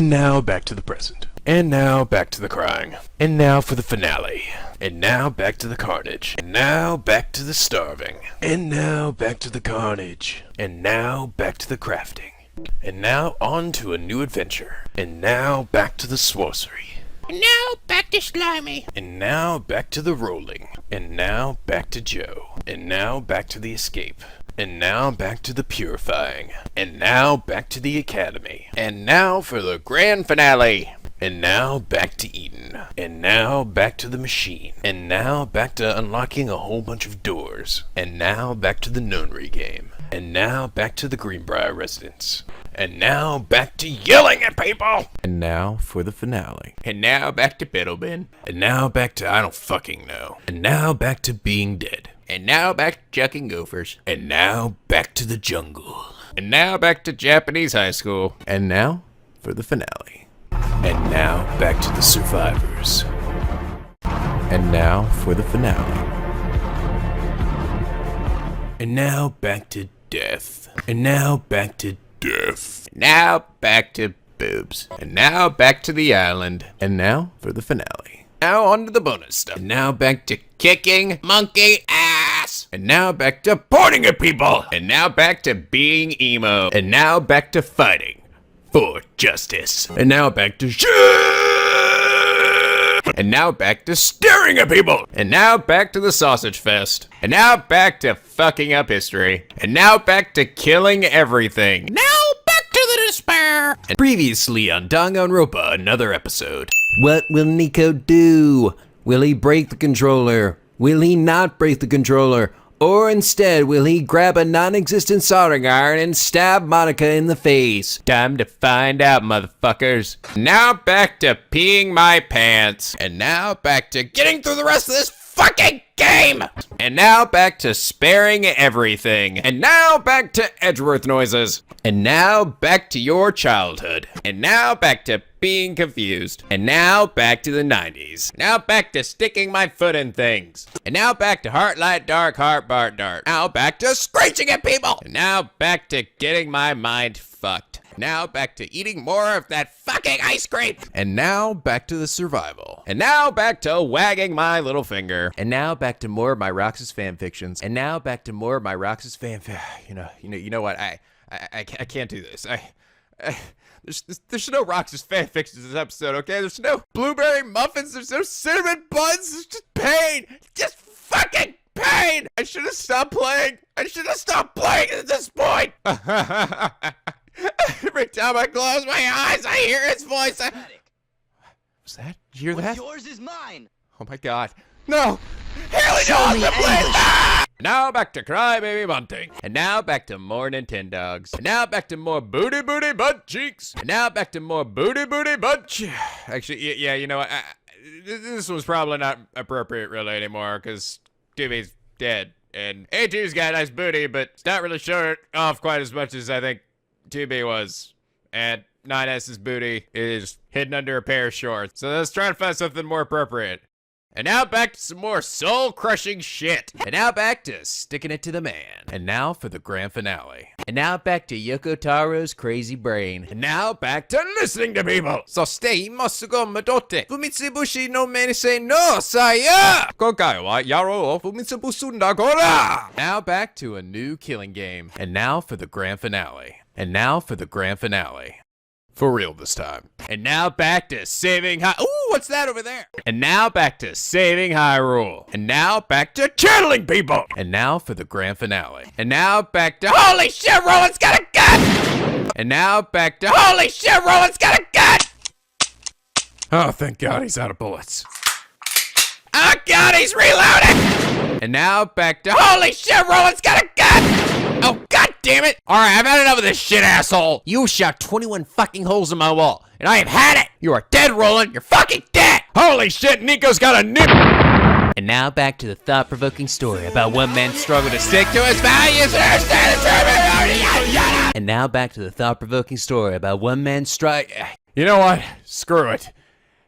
And now back to the present. And now back to the crying. And now for the finale. And now back to the carnage. And now back to the starving. And now back to the carnage. And now back to the crafting. And now on to a new adventure. And now back to the sorcery. And now back to Slimy. And now back to the rolling. And now back to Joe. And now back to the escape. And now back to the purifying. And now back to the academy. And now for the grand finale. And now back to Eden. And now back to the machine. And now back to unlocking a whole bunch of doors. And now back to the Nonary game. And now back to the Greenbrier residence. And now back to yelling at people. And now for the finale. And now back to Biddlebin. And now back to I don't fucking know. And now back to being dead. And now back to chucking gophers. And now back to the jungle. And now back to Japanese high school. And now for the finale. And now back to the survivors. And now for the finale. And now back to death. And now back to death. And now back to boobs. And now back to the island. And now for the finale. Now on to the bonus stuff. And now back to kicking monkey ass. And now back to pointing at people. And now back to being emo. And now back to fighting for justice. And now back to shit. And now back to staring at people. And now back to the sausage fest. And now back to fucking up history. And now back to killing everything. Now back to the despair. And previously on Danganronpa, another episode. What will Nico do? Will he break the controller? Will he not break the controller? Or instead, will he grab a non-existent soldering iron and stab Monica in the face? Time to find out, motherfuckers. Now back to peeing my pants. And now back to getting through the rest of this fucking game. And now back to sparing everything. And now back to Edgeworth noises. And now back to your childhood. And now back to being confused. And now back to the 90s. Now back to sticking my foot in things. And now back to heart light dark heart Bart dart. Now back to screeching at people. And now back to getting my mind fucked. Now back to eating more of that fucking ice cream. And now back to the survival. And now back to wagging my little finger. And now back to more of my Roxas fanfictions. And now back to more of my Roxas You know what? I can't do this. There's no Roxas fanfictions in this episode, okay? There's no blueberry muffins. There's no cinnamon buns. There's just pain. Just fucking pain. I should have stopped playing. I should have stopped playing at this point. Every time I close my eyes, I hear his voice. What's that? Did you hear that? Yours is mine. Oh my god. No! Haley knows to play that! Now back to Crybaby Bunting. And now back to more Nintendogs. And now back to more booty butt cheeks. And now back to more booty butt cheeks. Actually, yeah, you know what? This was probably not appropriate really anymore, because 2B's dead. And A2's got a nice booty, but it's not really showing it off quite as much as I think 2B was. And 9S's booty is hidden under a pair of shorts. So let's try to find something more appropriate. And now back to some more soul-crushing shit. And now back to sticking it to the man. And now for the grand finale. And now back to Yoko Taro's crazy brain. And now back to listening to people. So stay masugo madote. Fumitsubushi no menise no saya. Kokai wa yaro o fumitsubusu ndagora. Now back to a new killing game. And now for the grand finale. And now for the grand finale. For real this time. And now back to saving Ooh, what's that over there? And now back to saving Hyrule. And now back to channeling people. And now for the grand finale. And now back to holy shit, Roland's got a gun! And now back to holy shit, Roland's got a gun! Oh, thank God he's out of bullets. Oh God, he's reloading! And now back to holy shit, Roland's got a gun! Oh God damn it! Alright, I've had enough of this shit, asshole! You shot 21 fucking holes in my wall, and I have had it! You are dead, Roland! You're fucking dead! Holy shit, Nico's got a nip! And now back to the thought-provoking story about one man's struggle to Stick to his values and understand the truth! And now back to the thought-provoking story about one man's strike. You know what? Screw it.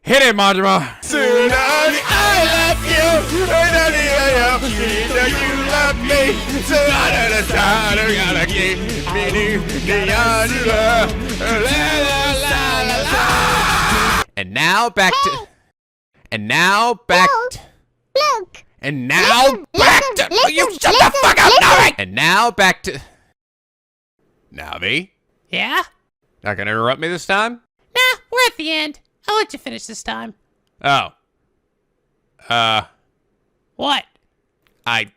Hit it, Majima! Tsunami, I love you! Tsunami, I love you! You love me! Tsunami, gotta keep me, la la la la la! And now back to... And now back to... Look! And now back to... You shut the fuck up, Navi! And now back to... Navi? Yeah? Not gonna interrupt me this time? Nah, we're at the end. I'll let you finish this time. Oh. What? I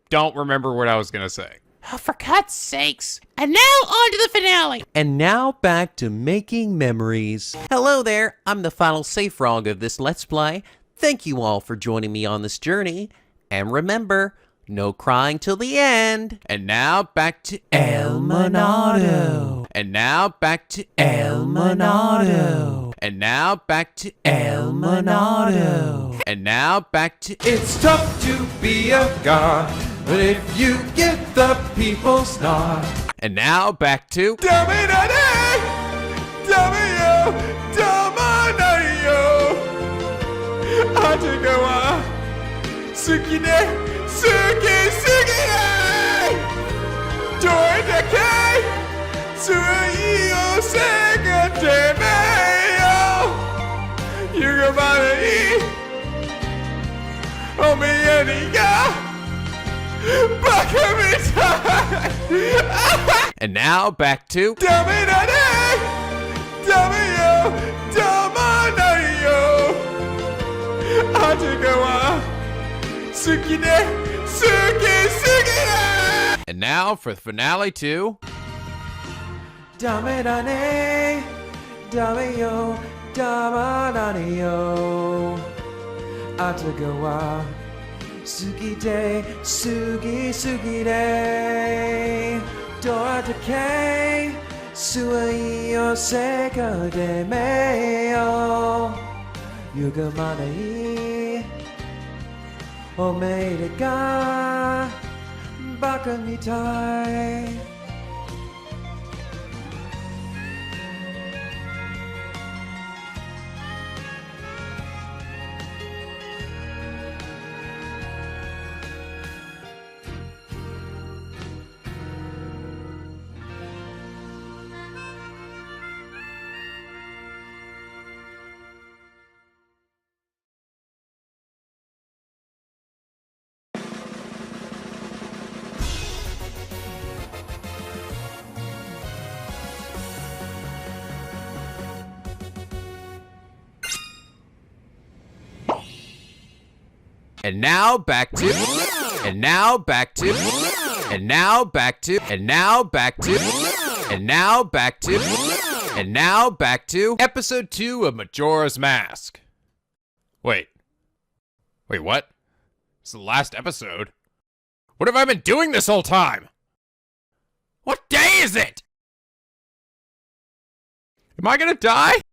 don't remember what I was gonna say. Oh, for God's sakes. And now on to the finale. And now back to making memories. Hello there, I'm the final safe frog of this Let's Play. Thank you all for joining me on this journey. And remember, no crying till the end. And now back to El Monado. And now back to El Monado. And now back to El Monado. And now back to It's tough to be a god, but if you get the people's nod. And now back to And now back to And now for the finale to Dame-dane, dame-yo, dama-dane-yo. Atagawa, sugi-de, sugi-sugi-de. Doa-de-ke, sui-yo seka-de-me-yo. Yuga-mana-i, omeide-ga, baka-mitai. And now back to And now back to And now back to And now back to And now back to And now back to episode 2 of Majora's Mask. Wait, what? It's the last episode? What have I been doing this whole time? What day is it? Am I gonna die?